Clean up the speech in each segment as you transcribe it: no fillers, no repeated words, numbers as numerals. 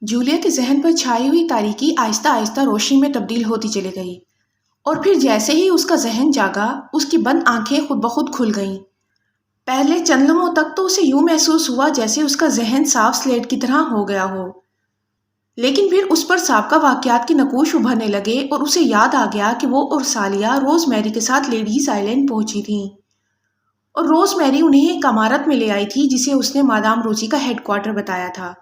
Julia کے ذہن پر چھائی ہوئی تاریکی آہستہ آہستہ روشنی میں تبدیل ہوتی چلی گئی، اور پھر جیسے ہی اس کا ذہن جاگا، اس کی بند آنکھیں خود بخود کھل گئیں۔ پہلے چند لمحوں تک تو اسے یوں محسوس ہوا جیسے اس کا ذہن صاف سلیٹ کی طرح ہو گیا ہو، لیکن پھر اس پر سابقہ واقعات کے نقوش ابھرنے لگے اور اسے یاد آ گیا کہ وہ اور سالیہ روز میری کے ساتھ لیڈیز آئلینڈ پہنچی تھیں، اور روز میری انہیں ایک عمارت میں لے آئی تھی جسے اس نے مادام روزی کا ہیڈ کوارٹر بتایا تھا۔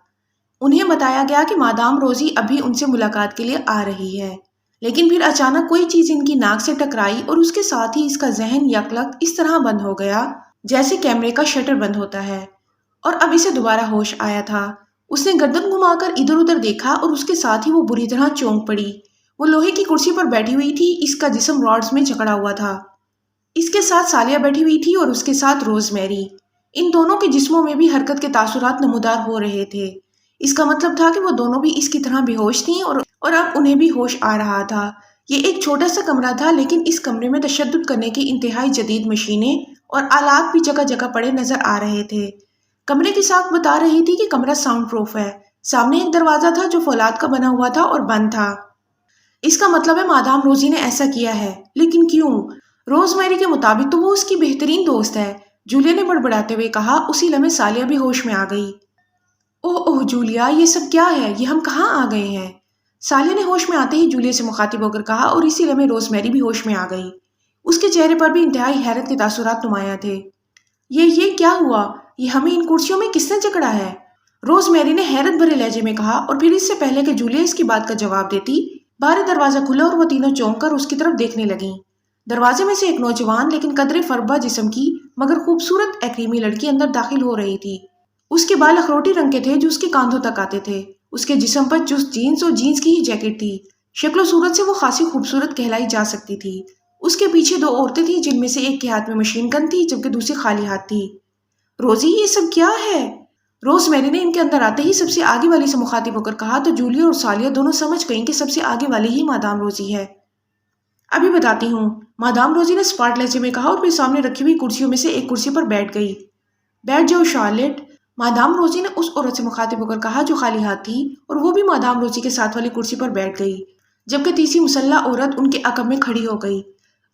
انہیں بتایا گیا کہ مادام روزی ابھی ان سے ملاقات کے لیے آ رہی ہے، لیکن پھر اچانک کوئی چیز ان کی ناک سے ٹکرائی اور اس کے ساتھ ہی اس کا ذہن یکلخت اس طرح بند ہو گیا جیسے کیمرے کا شٹر بند ہوتا ہے، اور اب اسے دوبارہ ہوش آیا تھا۔ اس نے گردن گھما کر ادھر ادھر دیکھا اور اس کے ساتھ ہی وہ بری طرح چونک پڑی۔ وہ لوہے کی کرسی پر بیٹھی ہوئی تھی، اس کا جسم راڈز میں جکڑا ہوا تھا۔ اس کے ساتھ سالیہ بیٹھی ہوئی تھی اور اس کے ساتھ روز میری۔ ان دونوں کے جسموں میں بھی حرکت کے تاثرات نمودار ہو رہے تھے۔ اس کا مطلب تھا کہ وہ دونوں بھی اس کی طرح بے ہوش تھیں اور اب انہیں بھی ہوش آ رہا تھا۔ یہ ایک چھوٹا سا کمرہ تھا، لیکن اس کمرے میں تشدد کرنے کی انتہائی جدید مشینیں اور آلات بھی جگہ جگہ پڑے نظر آ رہے تھے۔ کمرے کی ساکھ بتا رہی تھی کہ کمرہ ساؤنڈ پروف ہے۔ سامنے ایک دروازہ تھا جو فولاد کا بنا ہوا تھا اور بند تھا۔ اس کا مطلب ہے مادام روزی نے ایسا کیا ہے، لیکن کیوں؟ روز میری کے مطابق تو وہ اس کی بہترین دوست ہے، جولیا نے بڑبڑاتے ہوئے کہا۔ اسی لمحے سالیہ بھی ہوش میں آ گئی۔ اوہ اوہ جولیا، یہ سب کیا ہے؟ یہ ہم کہاں آ گئے ہیں؟ سالیہ نے ہوش میں آتے ہی جولیا سے مخاطب ہو کر کہا، اور اسی لمحے روز میری بھی ہوش میں آ گئی۔ اس کے چہرے پر بھی انتہائی حیرت کے تاثرات نمایاں تھے۔ یہ کیا ہوا؟ یہ ہمیں ان کرسیوں میں کس نے جکڑا ہے؟ روز میری نے حیرت بھرے لہجے میں کہا، اور پھر اس سے پہلے کہ جولیا اس کی بات کا جواب دیتی، باہر دروازہ کھلا اور وہ تینوں چونک کر اس کی طرف دیکھنے لگیں۔ دروازے میں سے ایک نوجوان لیکن قدرے فربہ جسم کی مگر خوبصورت ایکریمی لڑکی اندر داخل ہو رہی تھی۔ اس کے بال اخروٹی رنگ کے تھے جو اس کے کاندھوں تک آتے تھے۔ اس کے جسم پر چست جینز اور جینز کی ہی جیکٹ تھی۔ شکل و صورت سے وہ خاصی خوبصورت کہلائی جا سکتی تھی۔ اس کے پیچھے دو عورتیں تھیں جن میں سے ایک کے ہاتھ میں مشین گن تھی جبکہ دوسری خالی ہاتھ تھی۔ روزی، یہ سب کیا ہے؟ روز میری نے ان کے اندر آتے ہی سب سے آگے والی سے مخاطب ہو کر کہا، تو جولیا اور سالیہ دونوں سمجھ گئیں کہ سب سے آگے والی ہی مادام روزی ہے۔ ابھی بتاتی ہوں، مادام روزی نے اسپاٹ لہجے میں کہا، اور پھر سامنے رکھی ہوئی کرسیوں میں سے ایک کرسی پر بیٹھ گئی۔ بیٹھ جاؤ شارلٹ، مادام روزی نے اس عورت سے مخاطب ہو کر کہا جو خالی ہاتھ تھی، اور وہ بھی مادام روزی کے ساتھ والی کرسی پر بیٹھ گئی، جبکہ تیسری مسلح عورت ان کے عقب میں کھڑی ہو گئی۔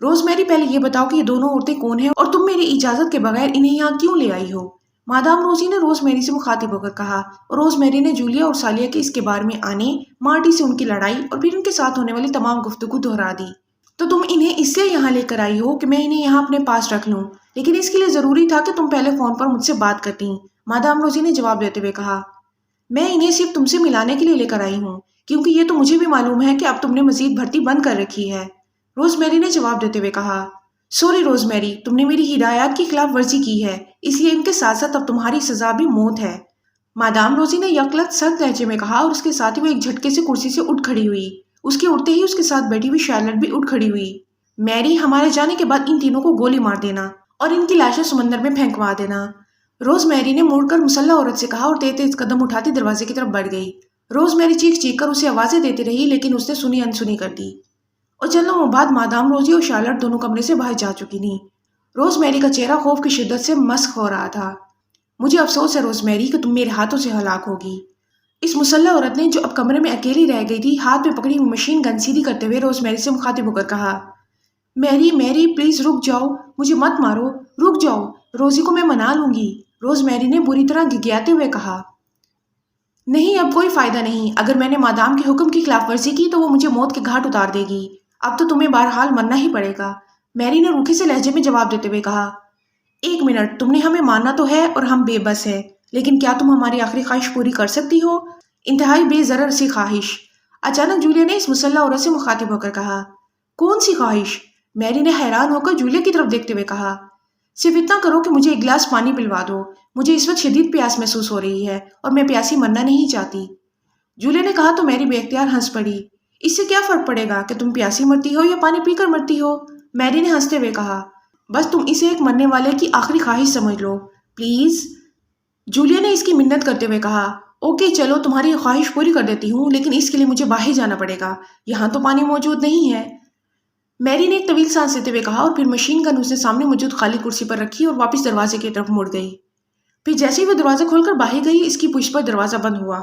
روز میری، پہلے یہ بتاؤ کہ یہ دونوں عورتیں کون ہیں اور تم میری اجازت کے بغیر انہیں یہاں کیوں لے آئی ہو؟ مادام روزی نے روز میری سے مخاطب ہو کر کہا، اور روز میری نے جولیا اور سالیہ کے اس کے بار میں آنے، مارٹی سے ان کی لڑائی اور پھر ان کے ساتھ ہونے والی تمام گفتگو دہرا دی۔ تو تم انہیں اس لیے یہاں لے کر آئی ہو کہ میں انہیں یہاں اپنے پاس رکھ لوں، لیکن اس کے لیے ضروری تھا کہ تم پہلے فون پر مجھ سے بات کرتی، مادام روزی نے جواب دیتے ہوئے کہا۔ میں انہیں صرف تم سے ملانے کے لیے لے کر آئی ہوں، کیونکہ یہ تو مجھے بھی معلوم ہے کہ اب تم نے مزید بھرتی بند کر رکھی ہے، روز میری نے جواب دیتے ہوئے کہا۔ سوری روز میری، تم نے میری ہدایات کی خلاف ورزی کی ہے، اس لیے ان کے ساتھ ساتھ اب تمہاری سزا بھی موت ہے، مادام روزی نے یکلخت سخت لہجے میں کہا، اور اس کے ساتھ ہی وہ ایک جھٹکے سے کرسی سے اٹھ کھڑی ہوئی۔ اس کے اٹھتے ہی اس کے ساتھ بیٹھی ہوئی شارلٹ بھی اٹھ کھڑی ہوئی۔ میری، ہمارے جانے کے بعد ان تینوں کو گولی مار دینا اور ان کی لاشیں سمندر میں پھینکوا دینا، روز میری نے مڑ کر مسلح عورت سے کہا، اور تیز تیز قدم اٹھاتی دروازے کی طرف بڑھ گئی۔ روز میری چیخ چیخ کر اسے آوازیں دیتی رہی، لیکن اس نے سنی انسنی کر دی، اور چند لمحوں بعد مادام روزی اور شارلٹ دونوں کمرے سے باہر جا چکی تھیں۔ روز میری کا چہرہ خوف کی شدت سے مسخ ہو رہا تھا۔ مجھے افسوس ہے روز میری کہ تم میرے ہاتھوں سے ہلاک ہوگی، اس مسلح عورت نے، جو اب کمرے میں اکیلی رہ گئی تھی، ہاتھ میں پکڑی ہوئی مشین گن سیدھی کرتے ہوئے روز میری سے مخاطب ہو کر کہا۔ میری پلیز رک جاؤ، مجھے مت مارو، رک جاؤ، روزی کو میں منا لوں گی، روز میری نے بری طرح گھگیاتے ہوئے کہا۔ نہیں، اب کوئی فائدہ نہیں، اگر میں نے مادام کے حکم کی خلاف ورزی کی تو وہ مجھے موت کے گھاٹ اتار دے گی، اب تو تمہیں بہرحال مرنا ہی پڑے گا، میری نے روکھے سے لہجے میں جواب دیتے ہوئے کہا۔ ایک منٹ، تم نے ہمیں ماننا تو ہے اور ہم بے بس ہیں، لیکن کیا تم ہماری آخری خواہش پوری کر سکتی ہو؟ انتہائی بے ضرر سی خواہش، اچانک جولیا نے اس مسلح عورت سے مخاطب ہو کر کہا۔ کون سی خواہش؟ میری نے حیران ہو کر جولیا کی طرف دیکھتے ہوئے کہا۔ صرف اتنا کرو کہ مجھے ایک گلاس پانی پلوا دو، مجھے اس وقت شدید پیاس محسوس ہو رہی ہے اور میں پیاسی مرنا نہیں چاہتی، جولیا نے کہا، تو میری بے اختیار ہنس پڑی۔ اس سے کیا فرق پڑے گا کہ تم پیاسی مرتی ہو یا پانی پی کر مرتی ہو؟ میری نے ہنستے ہوئے کہا۔ بس تم اسے ایک مرنے والے کی آخری خواہش سمجھ لو، پلیز، جولیا نے اس کی منت کرتے ہوئے کہا۔ اوکے، چلو تمہاری خواہش پوری کر دیتی ہوں، لیکن اس کے لیے مجھے باہر جانا پڑے گا، یہاں تو پانی موجود نہیں ہے، میری نے ایک طویل سانس لیتے ہوئے کہا، اور پھر مشین گن اس نے سامنے موجود خالی کرسی پر رکھی اور واپس دروازے کی طرف مڑ گئی۔ پھر جیسے ہی وہ دروازہ کھول کر باہر گئی، اس کی پشت پر دروازہ بند ہوا۔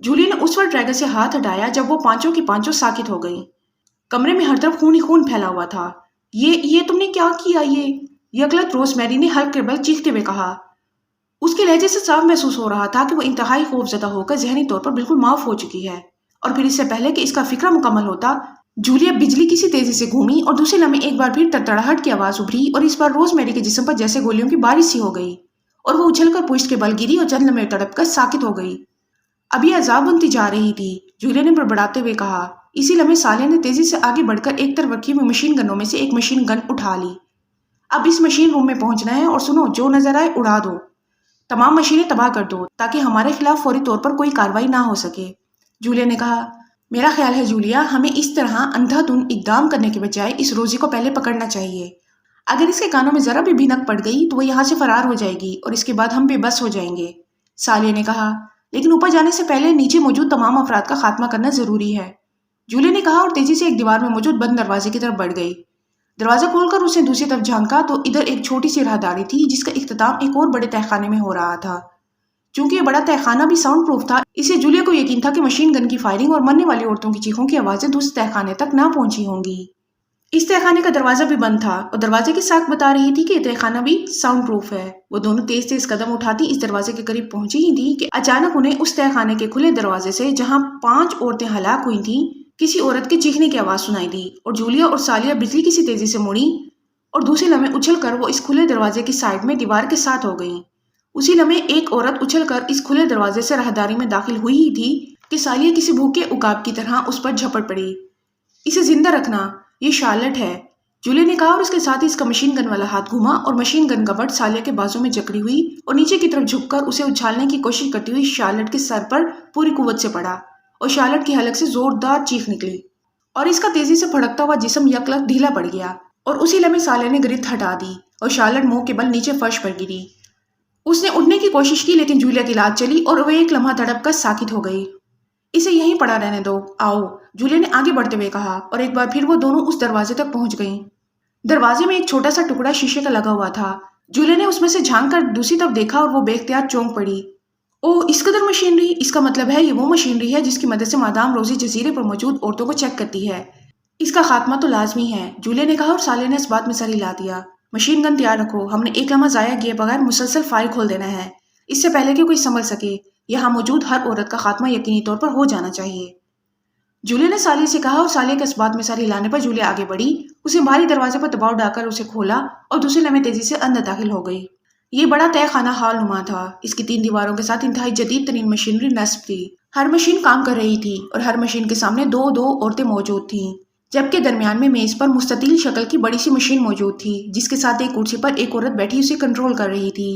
جولیا نے اس وقت ڈریگن سے ہاتھ ہٹایا جب وہ پانچوں کی پانچوں ساکت ہو گئی۔ کمرے میں ہر طرف خون ہی خون پھیلا ہوا تھا۔ یہ تم نے کیا کیا؟ یہ یکلت روز میری نے ہلکے بل چیختے ہوئے کہا۔ اس کے لہجے سے صاف محسوس ہو رہا تھا کہ وہ انتہائی خوف زدہ ہو کر ذہنی طور پر بالکل معاف ہو چکی ہے۔ اور پھر اس سے پہلے کہ اس کا فکرہ مکمل ہوتا، جولیا بجلی کسی تیزی سے گھومی اور دوسرے لمحے ایک بار پھر تڑتڑاہٹ کی آواز ابھری اور اس بار روز میری کے جسم پر جیسے گولیوں کی بارش سی ہو گئی اور وہ اچھل کر پشت کے بل گری اور چند لمحے تڑپ کر ساکت ہو گئی۔ اب یہ عذاب بنتی جا رہی تھی، جولیا نے بڑبڑاتے ہوئے کہا۔ اسی لمحے سالیہ نے تیزی سے آگے بڑھ کر ایک طرف رکھی ہوئی مشین گنوں میں سے ایک مشین گن اٹھا لی۔ اب اس مشین روم میں پہنچنا ہے اور سنو، جو نظر آئے اڑا دو، تمام مشینیں تباہ کر دو تاکہ ہمارے خلاف فوری طور پر کوئی کارروائی نہ ہو سکے۔ جولیا نے کہا، میرا خیال ہے جولیا، ہمیں اس طرح اندھا دھند اقدام کرنے کے بجائے اس روزی کو پہلے پکڑنا چاہیے۔ اگر اس کے کانوں میں ذرا بھی بھنک پڑ گئی تو وہ یہاں سے فرار ہو جائے گی اور اس کے بعد ہم بے بس ہو جائیں گے۔ سالیہ نے کہا، لیکن اوپر جانے سے پہلے نیچے موجود تمام افراد کا خاتمہ کرنا ضروری ہے، جولیا نے کہا اور تیزی سے ایک دیوار میں موجود بند دروازے کی طرف بڑھ گئی۔ دروازہ کھول کر اس نے دوسری طرف جھانکا تو ادھر ایک چھوٹی سی راہداری تھی جس کا اختتام ایک اور بڑے تہخانے میں ہو رہا تھا۔ چونکہ یہ بڑا تہخانہ بھی ساؤنڈ پروف تھا، اسے جولیا کو یقین تھا کہ مشین گن کی فائرنگ اور مرنے والی عورتوں کی چیخوں کی آوازیں دوسرے تہخانے تک نہ پہنچی ہوں گی۔ اس تہخانے کا دروازہ بھی بند تھا اور دروازے کی ساکھ بتا رہی تھی کہ یہ تہخانہ بھی ساؤنڈ پروف ہے۔ وہ دونوں تیز تیز قدم اٹھاتی اس دروازے کے قریب پہنچی ہی تھی کہ اچانک انہیں اس تہخانے کے کھلے دروازے سے، جہاں 5 عورتیں ہلاک ہوئی تھیں، کسی عورت کے چیخنے کی آواز سنائی دی اور جولیا اور سالیہ بجلی کسی تیزی سے مڑی اور دوسرے لمحے اچھل کر وہ اس کھلے دروازے کی سائڈ میں دیوار کے ساتھ ہو گئیں۔ اسی لمحے ایک عورت اچھل کر اس کھلے دروازے سے راہداری میں داخل ہوئی ہی تھی کہ سالیہ کسی بھوکے عقاب کی طرح اس پر جھپٹ پڑی۔ اسے زندہ رکھنا، یہ شارلٹ ہے، جولیا نے کہا اور اس کے ساتھ ہی اس کا مشین گن والا ہاتھ گھوما اور مشین گن کا بٹ سالیہ کے بازو میں جکڑی ہوئی اور نیچے کی طرف جھک کر اسے اچھالنے کی کوشش کرتی ہوئی شارلٹ کے سر پر پوری قوت سے پڑا اور شارلٹ کی حلق سے زوردار چیخ نکلی اور اس کا تیزی سے پھڑکتا ہوا جسم یکلخت ڈھیلا پڑ گیا اور اسی لمحے سالیہ نے گرفت ہٹا دی اور شارلٹ منہ کے بل نیچے فرش پر گری۔ اس نے اٹھنے کی کوشش کی لیکن جولیا کی لات چلی اور وہ ایک لمحہ تڑپ کر ساکت ہو گئی۔ اسے یہیں پڑا رہنے دو، آؤ، جولیا نے آگے بڑھتے ہوئے کہا اور ایک بار پھر وہ دونوں اس دروازے تک پہنچ گئیں۔ دروازے میں ایک چھوٹا سا ٹکڑا شیشے کا لگا ہوا تھا۔ جولیا نے اس میں سے جھانک کر دوسری طرف دیکھا اور وہ بے اختیار چونک پڑی۔ اوہ، اس قدر مشینری! اس کا مطلب ہے یہ وہ مشینری ہے جس کی مدد سے مادام روزی جزیرے پر موجود عورتوں کو چیک کرتی ہے۔ اس کا خاتمہ تو لازمی ہے، جولیا نے کہا اور سالیہ نے اس بات میں سر ہلا دیا۔ مشین گن تیار رکھو، ہم نے ایک لمحہ ضائع کیے بغیر مسلسل فائر کھول دینا ہے، اس سے پہلے کہ کوئی سنبھل سکے۔ یہاں موجود ہر عورت کا خاتمہ یقینی طور پر ہو جانا چاہیے، جولیا نے سالیہ سے کہا اور سالیہ کے اس بات میں سر ہلانے پر جولیا آگے بڑھی، اسے بھاری دروازے پر دباؤ ڈال کر اسے کھولا اور دوسرے لمحے تیزی سے اندر داخل ہو گئی۔ یہ بڑا تہہ خانہ ہال نما تھا، اس کی 3 دیواروں کے ساتھ انتہائی جدید ترین مشینری نصب تھی۔ ہر مشین کام کر رہی تھی اور ہر مشین کے سامنے 2 عورتیں موجود تھیں، جبکہ درمیان میں میز پر مستطیل شکل کی بڑی سی مشین موجود تھی جس کے ساتھ ایک کرسی پر ایک عورت بیٹھی اسے کنٹرول کر رہی تھی۔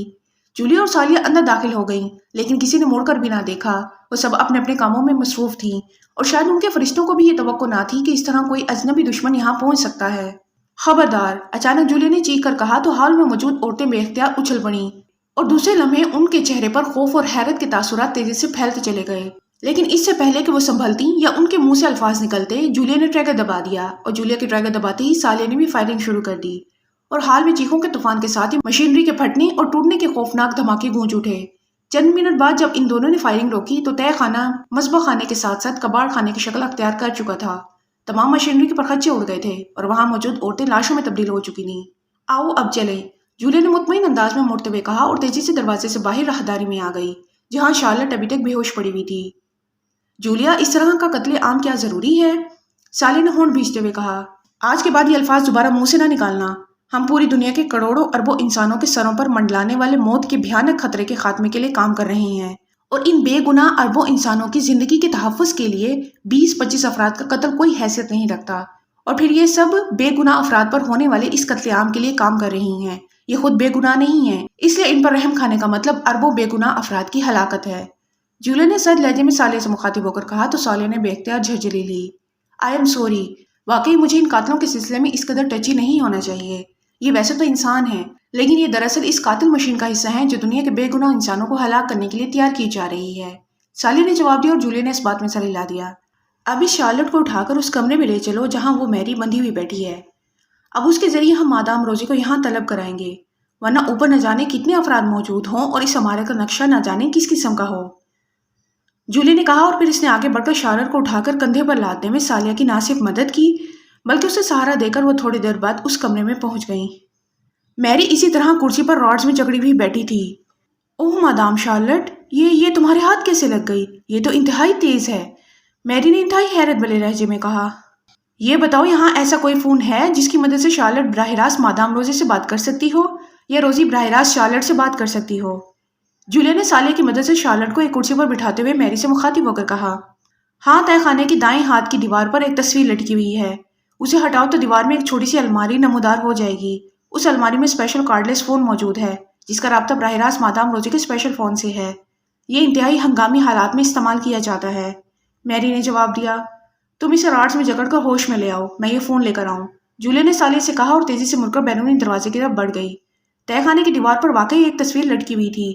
جولیا اور سالیہ اندر داخل ہو گئیں لیکن کسی نے مڑ کر بھی نہ دیکھا، وہ سب اپنے اپنے کاموں میں مصروف تھیں اور شاید ان کے فرشتوں کو بھی یہ توقع نہ تھی کہ اس طرح کوئی اجنبی دشمن یہاں پہنچ سکتا ہے۔ خبردار! اچانک جولیا نے چیخ کر کہا تو ہال میں موجود عورتیں بے اختیار اچھل پڑیں اور دوسرے لمحے ان کے چہرے پر خوف اور حیرت کے تاثرات تیزی سے پھیلتے چلے گئے۔ لیکن اس سے پہلے کہ وہ سنبھلتی یا ان کے منہ سے الفاظ نکلتے، جولیا نے ٹریگر دبا دیا اور جولیا کے ٹریگر دباتے ہی سالیہ نے بھی فائرنگ شروع کر دی اور حال میں چیخوں کے طوفان کے ساتھ ہی مشینری کے پھٹنے اور ٹوٹنے کے خوفناک دھماکے گونج اٹھے۔ چند منٹ بعد جب ان دونوں نے فائرنگ روکی تو تہہ خانہ مذبح خانے کے ساتھ ساتھ کباڑ خانے کی شکل اختیار کر چکا تھا۔ تمام مشینری کے پرخچے اڑ گئے تھے اور وہاں موجود عورتیں لاشوں میں تبدیل ہو چکی تھیں۔ آؤ اب چلیں، جولیا نے مطمئن انداز میں مڑتے ہوئے کہا اور تیزی سے دروازے سے باہر راہداری میں آ گئی جہاں شارلٹ ابھی تک بے ہوش پڑی ہوئی تھی۔ جولیا، اس طرح کا قتل عام کیا ضروری ہے؟ سالیہ نے ہونٹ بھیجتے ہوئے کہا۔ آج کے بعد یہ الفاظ دوبارہ منہ سے نہ نکالنا۔ ہم پوری دنیا کے کروڑوں اربوں انسانوں کے سروں پر منڈلانے والے موت کے بھیانک خطرے کے خاتمے کے لیے کام کر رہے ہیں اور ان بے گناہ اربوں انسانوں کی زندگی کے تحفظ کے لیے 20-25 افراد کا قتل کوئی حیثیت نہیں رکھتا، اور پھر یہ سب بے گناہ افراد پر ہونے والے اس قتل عام کے لیے کام کر رہی ہیں۔ یہ خود بے گناہ نہیں ہیں، اس لیے ان پر رحم کھانے کا مطلب اربوں بے گناہ افراد کی ہلاکت ہے۔ جولیا نے سرد لہجے میں سالیہ سے مخاطب ہو کر کہا تو سالیہ نے بے اختیار جھرجھری لی۔ آئی ایم سوری، واقعی مجھے ان قاتلوں کے سلسلے میں اس قدر ٹچی نہیں ہونا چاہیے۔ یہ ویسے تو انسان ہیں لیکن یہ دراصل اس قاتل مشین کا حصہ ہیں جو دنیا کے بے گناہ انسانوں کو ہلاک کرنے کے لیے تیار کی جا رہی ہے۔ سالیہ نے جواب دیا اور جولیا نے اس بات میں سر ہلا دیا۔ اب اس شارلٹ کو اٹھا کر اس کمرے میں لے چلو جہاں وہ میری بندھی ہوئی بیٹھی ہے۔ اب اس کے ذریعے ہم مادام روزی کو یہاں طلب کرائیں گے، ورنہ اوپر نہ جانے کتنے افراد موجود ہوں اور اس عمارت کا نقشہ نہ جانے کس قسم کا ہو۔ جولی نے کہا، اور پھر اس نے آگے بڑھ کر شارلٹ کو اٹھا کر کندھے پر لاتے میں سالیہ کی نہ صرف مدد کی بلکہ اسے سہارا دے کر وہ تھوڑی دیر بعد اس کمرے میں پہنچ گئیں۔ میری اسی طرح کرسی پر راڈز میں جکڑی ہوئی بیٹھی تھی۔ اوہ مادام شارلٹ، یہ تمہارے ہاتھ کیسے لگ گئی؟ یہ تو انتہائی تیز ہے، میری نے انتہائی حیرت بھرے لہجے میں کہا۔ یہ بتاؤ، یہاں ایسا کوئی فون ہے جس کی مدد سے شارلٹ براہ راست مادام روزی سے بات کر سکتی ہو، یا روزی براہ راست شارلٹ سے بات کر سکتی ہو؟ جولیا نے سالیہ کی مدد سے شارلٹ کو ایک کرسی پر بٹھاتے ہوئے میری سے مخاطب ہو کر کہا۔ ہاں، تہہ خانے کی دائیں ہاتھ کی دیوار پر ایک تصویر لٹکی ہوئی ہے، اسے ہٹاؤ تو دیوار میں ایک چھوٹی سی الماری نمودار ہو جائے گی۔ اس الماری میں اسپیشل کارڈ لیس فون موجود ہے جس کا رابطہ براہ راست مادام روزی کے اسپیشل فون سے ہے۔ یہ انتہائی ہنگامی حالات میں استعمال کیا جاتا ہے، میری نے جواب دیا۔ تم اسے راڈز میں جکڑ کر ہوش میں لے آؤ، میں یہ فون لے کر آؤں، جولیا نے سالیہ سے کہا اور تیزی سے مڑ کر بیرونی دروازے کی طرف بڑھ گئی۔ تہہ خانے کی دیوار پر واقعی ایک تصویر لٹکی ہوئی تھی۔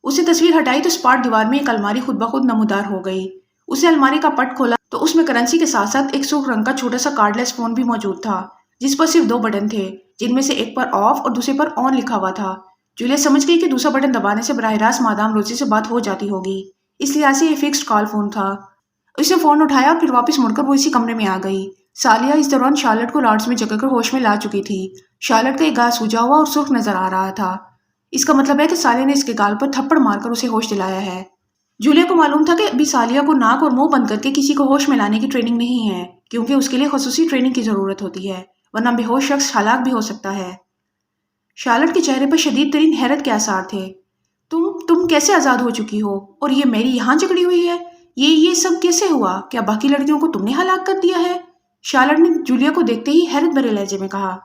اسے تصویر ہٹائی تو اسپاٹ دیوار میں ایک الماری خود بخود نمودار ہو گئی۔ اسے الماری کا پٹ کھولا تو اس میں کرنسی کے ساتھ ساتھ ایک سرخ رنگ کا چھوٹا سا کارڈ لیس فون بھی موجود تھا جس پر صرف 2 بٹن تھے، جن میں سے ایک پر آف اور دوسرے پر آن لکھا ہوا تھا۔ جولیا سمجھ گئی کہ دوسرا بٹن دبانے سے براہ راست مادام روزی سے بات ہو جاتی ہوگی، اس لحاظ سے یہ فکسڈ کال فون تھا۔ اس نے فون اٹھایا اور پھر واپس مڑ کر وہ اسی کمرے میں آ گئی۔ سالیہ اس دوران شارلٹ کو راڈز میں جکڑ کر ہوش میں لا چکی تھی۔ شارلٹ کا ایک گال سوجا ہوا اور سرخ نظر آ رہا تھا، اس کا مطلب ہے کہ سالیہ نے اس کے گال پر تھپڑ مار کر اسے ہوش دلایا ہے۔ جولیا کو معلوم تھا کہ ابھی سالیہ کو ناک اور منہ بند کر کے کسی کو ہوش میں لانے کی ٹریننگ نہیں ہے، کیونکہ اس کے لیے خصوصی ٹریننگ کی ضرورت ہوتی ہے، ورنہ بے ہوش شخص ہلاک بھی ہو سکتا ہے۔ شارلٹ کے چہرے پر شدید ترین حیرت کے آثار تھے۔ تم کیسے آزاد ہو چکی ہو؟ اور یہ میری یہاں جکڑی ہوئی ہے؟ یہ سب کیسے ہوا؟ کیا باقی لڑکیوں کو تم نے ہلاک کر دیا ہے؟ شارلٹ نے جولیا کو دیکھتے ہی حیرت بھرے لہجے میں کہا۔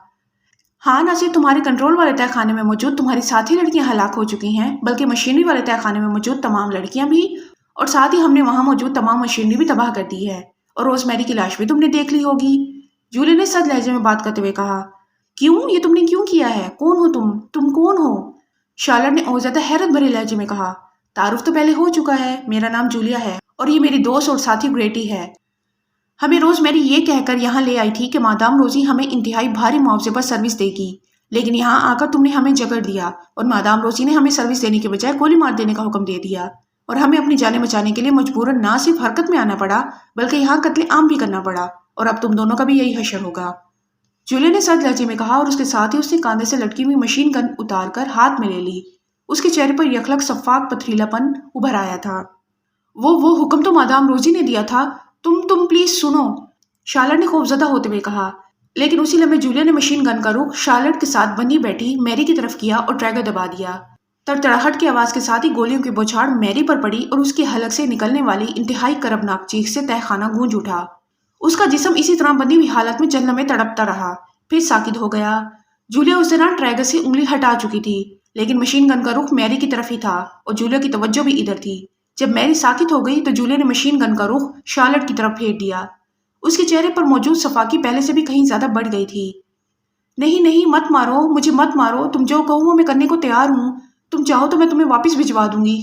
ہاں، نہ صرف تمہارے کنٹرول والے تہہ خانے میں موجود تمہاری ساتھی لڑکیاں ہلاک ہو چکی ہیں، بلکہ مشینری والے تہہ خانے میں موجود تمام لڑکیاں بھی، اور ساتھ ہی ہم نے وہاں موجود تمام مشینری بھی تباہ کر دی ہے، اور روز میری کی لاش بھی تم نے دیکھ لی ہوگی، جولیا نے سخت لہجے میں بات کرتے ہوئے کہا۔ کیوں؟ یہ تم نے کیوں کیا ہے؟ کون ہو تم کون ہو؟ شارلٹ نے اور زیادہ حیرت بھرے لہجے میں کہا۔ تعارف تو پہلے ہو چکا ہے، میرا نام جولیا ہے اور یہ میری دوست اور ساتھی گریٹی ہے۔ ہمیں روز میری یہ کہہ کر یہاں لے آئی تھی کہ مادام روزی ہمیں انتہائی بھاری معاوضے پر سروس دے گی، لیکن یہاں آ کر تم نے ہمیں جکڑ دیا اور مادام روزی نے ہمیں سروس دینے کے بجائے گولی مار دینے کا حکم دے دیا، اور ہمیں اپنی جانیں بچانے کے لیے مجبوراً نہ صرف حرکت میں آنا پڑا بلکہ یہاں قتل عام بھی کرنا پڑا، اور اب تم دونوں کا بھی یہی حشر ہوگا، جولیا نے سخت لہجے میں کہا، اور اس کے ساتھ ہی اس نے کاندھے سے لٹکی ہوئی مشین گن اتار کر ہاتھ میں لے لی۔ اس کے چہرے پر یخلق شفاف پتھریلا پن ابھر آیا تھا۔ وہ حکم تو مادام روزی نے دیا تھا، تم پلیز سنو، شارلٹ نے خوفزدہ ہوتے ہوئے کہا، لیکن اسی لمحے جولیا نے مشین گن کا رخ شارلٹ کے ساتھ بنی بیٹھی میری کی طرف کیا اور ٹریگر دبا دیا۔ تڑتڑاہٹ کی آواز کے ساتھ ہی گولیوں کی بوچھاڑ میری پر پڑی اور اس کے حلق سے نکلنے والی انتہائی کربناک چیخ سے تہہ خانہ گونج اٹھا۔ اس کا جسم اسی طرح بندھی ہوئی حالت میں چند لمحے تڑپتا رہا، پھر ساکت ہو گیا۔ جولیا اس دوران ٹریگر سے انگلی ہٹا چکی تھی، لیکن مشین گن کا رخ میری کی طرف ہی تھا اور جولیا کی توجہ بھی ادھر تھی۔ جب میری ساکت ہو گئی تو جولیا نے مشین گن کا رخ شارلٹ کی طرف پھیر دیا۔ اس کے چہرے پر موجود صفاقی پہلے سے بھی کہیں زیادہ بڑھ گئی تھی۔ نہیں، مت مارو، مجھے مت مارو، تم جو کہو وہ میں کرنے کو تیار ہوں، تم چاہو تو میں تمہیں واپس بھجوا دوں گی،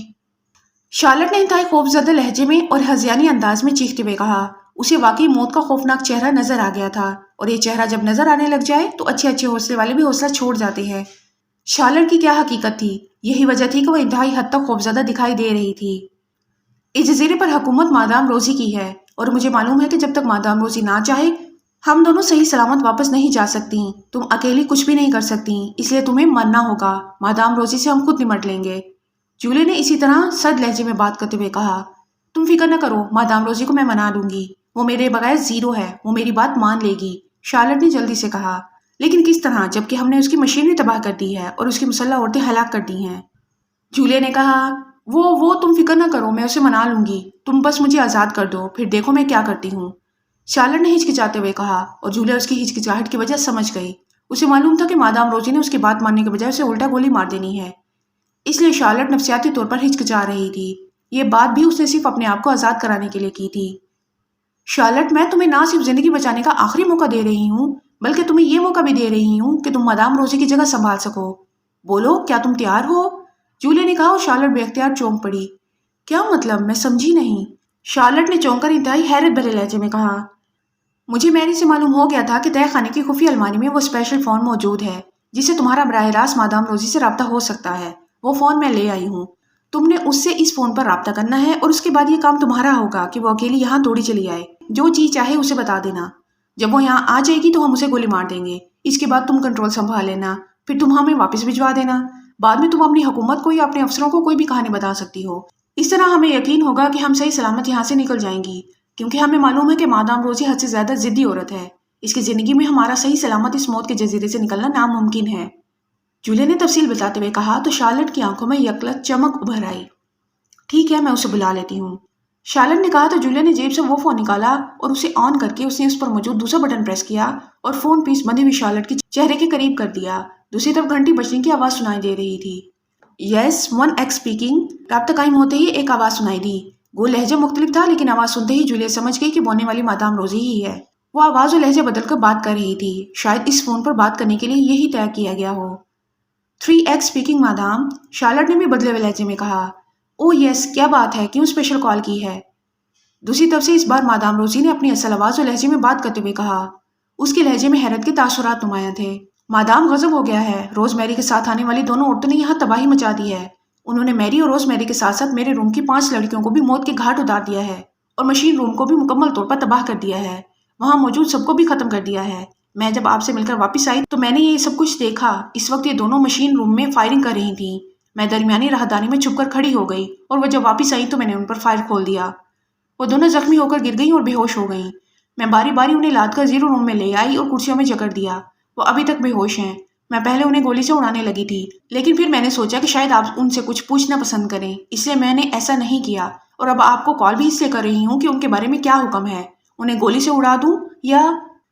شارلٹ نے انتہائی خوفزدہ لہجے میں اور ہذیانی انداز میں چیختے ہوئے کہا۔ اسے واقعی موت کا خوفناک چہرہ نظر آ گیا تھا، اور یہ چہرہ جب نظر آنے لگ جائے تو اچھے حوصلے والے بھی حوصلہ چھوڑ جاتے ہیں۔ شارلٹ کی کیا حقیقت تھی؟ یہی وجہ تھی کہ وہ انتہائی حد تک خوفزدہ دکھائی دے رہی تھی۔ اس جزیرے پر حکومت مادام روزی کی ہے، اور مجھے معلوم ہے کہ جب تک مادام روزی نہ چاہے ہم دونوں صحیح سلامت واپس نہیں جا سکتی۔ تم اکیلی کچھ بھی نہیں کر سکتی، اس لیے تمہیں مرنا ہوگا، مادام روزی سے ہم خود نمٹ لیں گے، جولیا نے اسی طرح سرد لہجے میں بات کرتے ہوئے کہا۔ تم فکر نہ کرو، مادام روزی کو میں منا لوں گی، وہ میرے بغیر زیرو ہے، وہ میری بات مان لے گی، شارلٹ نے جلدی سے کہا۔ لیکن کس طرح، جبکہ ہم نے اس کی مشینری تباہ کر دی ہے اور اس کی مسلح عورتیں ہلاک کر دی ہیں، جولیا نے کہا۔ وہ تم فکر نہ کرو، میں اسے منا لوں گی، تم بس مجھے آزاد کر دو، پھر دیکھو میں کیا کرتی ہوں، شارلٹ نے ہچکچاتے ہوئے کہا، اور جولیا اس کی ہچکچاہٹ کی وجہ سمجھ گئی۔ اسے معلوم تھا کہ مادام روزی نے اس کی بات ماننے کے بجائے اسے الٹا گولی مار دینی ہے، اس لیے شارلٹ نفسیاتی طور پر ہچکچا رہی تھی۔ یہ بات بھی اس نے صرف اپنے آپ کو آزاد کرانے کے لیے کی تھی۔ شارلٹ، میں تمہیں نہ صرف زندگی بچانے کا آخری موقع دے رہی ہوں، بلکہ تمہیں یہ موقع بھی دے رہی ہوں کہ تم مادام روزی کی جگہ سنبھال سکو۔ بولو، کیا تم تیار ہو؟ جولیا نے کہا، اور شارلٹ بے اختیار چونک پڑی۔ کیا مطلب؟ میں سمجھی نہیں، شارلٹ نے چونک کر انتہائی حیرت بھرے لہجے میں کہا۔ مجھے میری سے معلوم ہو گیا تھا کہ تہہ خانے کی خفیہ الماری میں وہ اسپیشل فون موجود ہے جس سے تمہارا براہ راست مادام روزی سے رابطہ ہو سکتا ہے، وہ فون میں لے آئی ہوں، تم نے اس سے اس فون پر رابطہ کرنا ہے اور اس کے بعد یہ کام تمہارا ہوگا کہ وہ اکیلی یہاں دوڑی چلی آئے. جو چیز چاہے اسے بتا دینا. جب وہ یہاں آ جائے گی تو ہم اسے گولی مار دیں گے. اس کے بعد تم کنٹرول سنبھال لینا. پھر تم ہمیں واپس بھجوا دینا. بعد میں تم اپنی حکومت کو یا اپنے افسروں کو کوئی بھی کہانی بتا سکتی ہو. اس طرح ہمیں یقین ہوگا کہ ہم صحیح سلامت یہاں سے نکل جائیں گی، کیونکہ ہمیں معلوم ہے کہ مادام روزی حد سے زیادہ ضدی عورت ہے. اس کی زندگی میں ہمارا صحیح سلامت اس موت کے جزیرے سے نکلنا ناممکن ہے. جولیا نے تفصیل بتاتے ہوئے کہا تو شارلٹ کی آنکھوں میں یکلت چمک ابھر آئی. ٹھیک ہے، میں اسے بلا لیتی ہوں. شارلٹ نے کہا تو جولیا نے جیب سے وہ فون نکالا اور اسے آن کر کے اس نے اس پر موجود دوسرا بٹن پریس کیا اور فون پیس بندی ہوئی شارلٹ کے چہرے کے قریب کر دیا. دوسری طرف گھنٹی بجنے کی آواز سنائی دے رہی تھی. یس 1X اسپیکنگ. رابطہ قائم ہوتے ہی ایک آواز سنائی دی. وہ لہجہ مختلف تھا لیکن آواز سنتے ہی جولیا سمجھ گئی کہ بولنے والی مادام روزی ہی ہے. وہ آواز اور لہجہ بدل کر بات کر رہی تھی. شاید اس فون پر بات کرنے کے لیے یہی طے کیا گیا ہو. 3X speaking madam. شارلٹ نے بھی بدلے ہوئے لہجے میں کہا. او یس، کیا بات ہے، کیوں اسپیشل کال کی ہے؟ دوسری طرف سے اس بار مادام روزی نے اپنی اصل آواز اور لہجے میں بات کرتے ہوئے کہا. اس کے لہجے میں حیرت کے تاثرات نمایاں تھے. مادام غضب ہو گیا ہے. روز میری کے ساتھ آنے والی دونوں عورتوں نے یہاں تباہی مچا دی ہے. انہوں نے میری اور روز میری کے ساتھ ساتھ میرے روم کی 5 لڑکیوں کو بھی موت کے گھاٹ اتار دیا ہے اور مشین روم کو بھی مکمل طور پر تباہ کر دیا ہے. وہاں موجود سب کو بھی ختم کر دیا ہے. میں جب آپ سے مل کر واپس آئی تو میں نے یہ سب کچھ دیکھا. اس وقت یہ دونوں مشین روم میں فائرنگ کر رہی تھیں. میں درمیانی راہداری میں چھپ کر کھڑی ہو گئی اور وہ جب واپس آئی تو میں نے ان پر فائر کھول دیا. وہ دونوں زخمی ہو کر گر گئیں اور بے ہوش ہو گئیں. میں باری باری انہیں لاد کر زیرو روم میں لے آئی اور کرسیوں میں جکڑ دیا. وہ ابھی تک بے ہوش ہیں. میں پہلے انہیں گولی سے اڑانے لگی تھی لیکن پھر میں نے سوچا کہ شاید آپ ان سے کچھ پوچھنا پسند کریں، اس لیے میں نے ایسا نہیں کیا. اور اب آپ کو کال بھی اس لیے کر رہی ہوں کہ ان کے بارے میں کیا حکم ہے. انہیں گولی سے اڑا دوں یا؟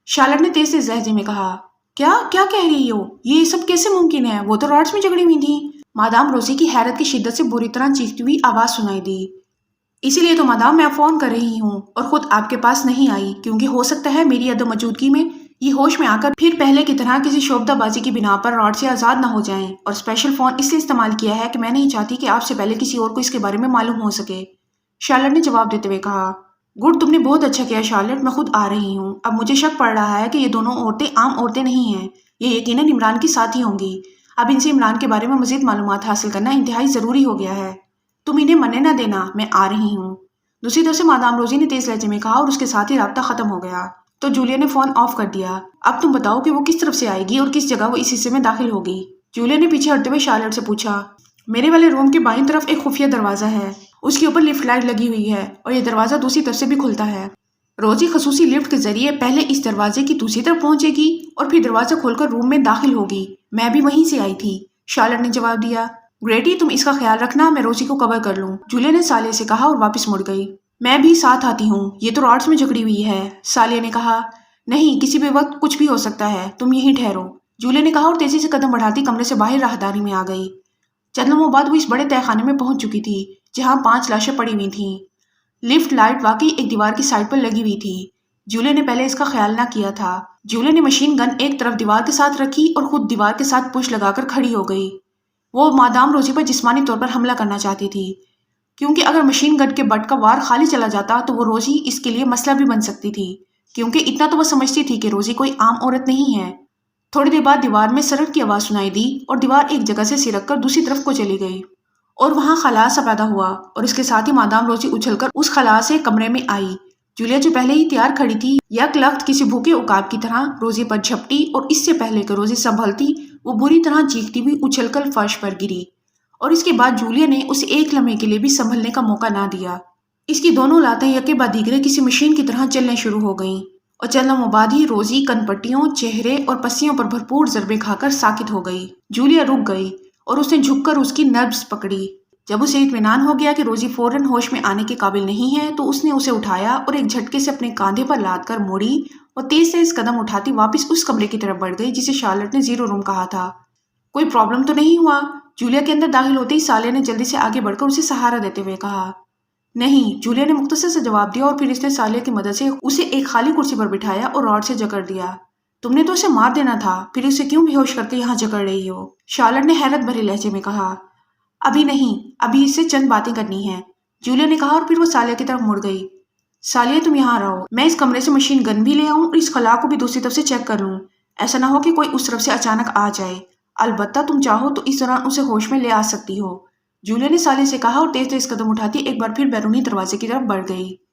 شارلٹ نے تیز تیز لہجے میں کہا. کیا کہہ رہی ہو؟ یہ سب کیسے ممکن ہے؟ وہ تو راڈس میں جھگڑی ہوئی تھیں. مادام روزی کی حیرت کی شدت سے بری طرح چیختی ہوئی آواز سنائی دی. اسی لیے تو مادام میں فون کر رہی ہوں اور خود آپ کے پاس نہیں آئی، کیونکہ ہو سکتا ہے میری عدم موجودگی میں یہ ہوش میں آ کر پھر پہلے کی طرح کسی شعبدہ بازی کی بنا پر راڈ سے آزاد نہ ہو جائیں. اور اسپیشل فون اس لیے استعمال کیا ہے کہ میں نہیں چاہتی کہ آپ سے پہلے کسی اور کو اس کے بارے میں معلوم ہو سکے. شارلٹ نے جواب دیتے ہوئے کہا. گڈ، تم نے بہت اچھا کیا شارلٹ، میں خود آ رہی ہوں. اب مجھے شک پڑ رہا ہے کہ یہ دونوں عورتیں عام عورتیں نہیں ہیں. یہ یقیناً عمران کی ساتھی ہوں گی. اب ان سے عمران کے بارے میں مزید معلومات حاصل کرنا انتہائی ضروری ہو گیا ہے. تم انہیں منع نہ دینا، میں آ رہی ہوں. دوسری طرف سے مادام روزی نے تیز لہجے میں کہا اور اس کے ساتھ ہی رابطہ ختم ہو گیا. تو جولیا نے فون آف کر دیا. اب تم بتاؤ کہ وہ کس طرف سے آئے گی اور کس جگہ وہ اس حصے میں داخل ہوگی. جولیا نے پیچھے ہٹتے ہوئے شارلٹ سے پوچھا. میرے والے روم کے بائیں طرف ایک خفیہ دروازہ ہے. اس کے اوپر لفٹ لائٹ لگی ہوئی ہے اور یہ دروازہ دوسری طرف سے بھی کھلتا ہے. روزی خصوصی لفٹ کے ذریعے پہلے اس دروازے کی دوسری طرف پہنچے گی اور پھر دروازہ کھول کر روم میں داخل ہوگی. میں بھی وہیں سے آئی تھی، شارلٹ نے جواب دیا. گریٹی، تم اس کا خیال رکھنا، میں روزی کو کور کر لوں، جولیا نے سالیہ سے کہا اور واپس مڑ گئی. میں بھی ساتھ آتی ہوں. یہ تو راڈس میں جھگڑی ہوئی ہے، سالیہ نے کہا. نہیں، کسی بھی وقت کچھ بھی ہو سکتا ہے، تم یہیں ٹھہرو، جولیا نے کہا اور تیزی سے قدم بڑھاتی کمرے سے باہر راہداری میں آ گئی. چند لمحوں بعد وہ اس بڑے تہہ خانے میں پہنچ چکی تھی جہاں 5 لاشیں پڑی ہوئی تھیں. لفٹ لائٹ واقعی ایک دیوار کی سائڈ پر لگی ہوئی تھی. جولیا نے پہلے اس کا خیال نہ کیا تھا. جولیا نے مشین گن ایک طرف دیوار کے ساتھ رکھی اور خود دیوار کے ساتھ پش لگا کر کھڑی ہو گئی. وہ مادام روزی پر جسمانی طور پر حملہ کرنا چاہتی تھی، کیونکہ اگر مشین گن کے بٹ کا وار خالی چلا جاتا تو وہ روزی اس کے لیے مسئلہ بھی بن سکتی تھی، کیونکہ اتنا تو وہ سمجھتی تھی کہ روزی کوئی عام عورت نہیں ہے. تھوڑی دیر بعد دیوار میں سرک کی آواز سنائی دی اور دیوار ایک جگہ سے سرک کر دوسری طرف کو چلی گئی اور وہاں خلا سا پیدا ہوا اور اس کے ساتھ ہی مادام روزی اچھل کر اس خلا سے کمرے میں آئی. جولیا جو پہلے ہی تیار کھڑی تھی یک لخت کسی بھوکے عقاب کی طرح روزی پر جھپٹی اور اس سے پہلے کہ روزی سنبھلتی وہ بری طرح چیختی ہوئی اچھل کر فرش پر گری. اور اس کے بعد جولیا نے اسے ایک لمحے کے لیے بھی سنبھلنے کا موقع نہ دیا. اس کی دونوں لاتیں یکے بعد دیگرے کسی مشین کی طرح چلنے شروع ہو گئیں اور چند لمحوں بعد ہی روزی کن پٹیوں، چہرے اور پسیوں پر بھرپور ضربے کھا کر ساکت ہو گئی. جولیا رک گئی اور اس نے جھک کر اس کی نبض پکڑی. جب اسے اطمینان ہو گیا کہ روزی فوراً ہوش میں آنے کے قابل نہیں ہے تو اس نے اسے اٹھایا اور ایک جھٹکے سے اپنے کاندھے پر لاد کر موڑی اور تیز تیز قدم اٹھاتی واپس اس کمرے کی طرف بڑھ گئی جسے شارلٹ نے زیرو روم کہا تھا. کوئی پرابلم تو نہیں ہوا؟ جولیا کے اندر داخل ہوتے ہی سالیہ نے جلدی سے آگے بڑھ کر اسے سہارا دیتے ہوئے کہا. نہیں، جولیا نے مختصر سے جواب دیا اور پھر اس نے سالیہ کی مدد سے اسے ایک خالی کرسی پر بٹھایا اور راڈ سے جکڑ دیا. تم نے تو اسے مار دینا تھا، پھر اسے کیوں بے ہوش کرتے یہاں جکڑ رہی ہو؟ شارلٹ نے حیرت بھرے لہجے میں کہا. ابھی نہیں، ابھی اس سے چند باتیں کرنی ہیں، جولیا نے کہا اور پھر وہ سالیہ کی طرف مڑ گئی. سالیہ، تم یہاں رہو، میں اس کمرے سے مشین گن بھی لے آؤں اور اس خلا کو بھی دوسری طرف سے چیک کر لوں. ایسا نہ ہو کہ کوئی اس طرف سے اچانک آ جائے. البتہ تم چاہو تو اس دوران اسے ہوش میں لے آ سکتی ہو. جولیا نے سالے سے کہا اور تیز تیز قدم اٹھاتی ایک بار پھر بیرونی دروازے کی طرف بڑھ گئی۔